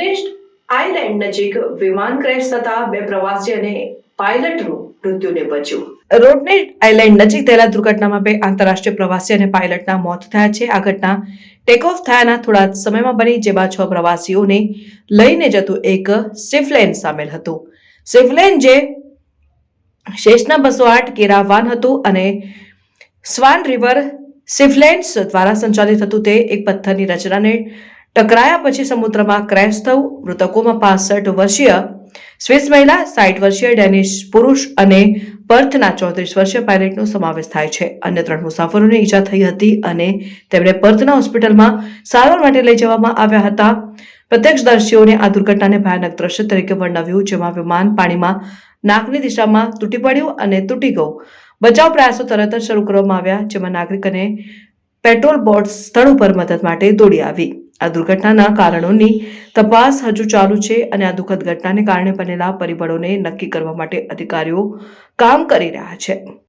રોડનેસ્ટ island નજીક વિમાન crash થતા 2 પ્રવાસી અને પાયલટનું મૃત્યુ નિપજ્યું. રોડનેસ્ટ આઇલેન્ડ નજીક થયેલા દુર્ઘટનામાં 2 આંતરરાષ્ટ્રીય પ્રવાસી અને પાયલટના મોત થયા છે. આ ઘટના ટેકઓફ થયાના થોડા જ સમયમાં બની, જેમાં 6 પ્રવાસીઓને લઈને જતું એક સ્વિફ્ટલેન્ડ સામેલ હતું. સ્વિફ્ટલેન્ડ જે શેષના 208 કેરાવાન હતું અને સ્વાન રિવર સ્વિફ્ટલેન્ડ્સ દ્વારા સંચાલિત હતું. તે એક પથ્થરની રચનાને ટકરાયા પછી સમુદ્રમાં ક્રેશ થયું. મૃતકોમાં 65 વર્ષીય સ્વિસ મહિલા, 60 વર્ષીય ડેનિશ પુરુષ અને પર્થના 34 વર્ષીય પાયલટનો સમાવેશ થાય છે. અન્ય 3 મુસાફરોને ઈજા થઈ હતી અને તેમને પર્થના હોસ્પિટલમાં સારવાર માટે લઈ જવામાં આવ્યા હતા. પ્રત્યક્ષદર્શીઓને આ દુર્ઘટનાને ભયાનક દ્રશ્ય તરીકે વર્ણવ્યું, જેમાં વિમાન પાણીમાં નાકની દિશામાં તૂટી પડ્યું અને તૂટી ગયું. બચાવ પ્રયાસો તરત જ શરૂ કરવામાં આવ્યા, જેમાં નાગરિક અને પેટ્રોલ બોટ સ્થળ ઉપર મદદ માટે દોડી આવી. આ દુર્ઘટનાના કારણોની તપાસ હજુ ચાલુ છે અને આ દુઃખદ ઘટનાને કારણે બનેલા પરિબળોને નક્કી કરવા માટે અધિકારીઓ કામ કરી રહ્યા છે.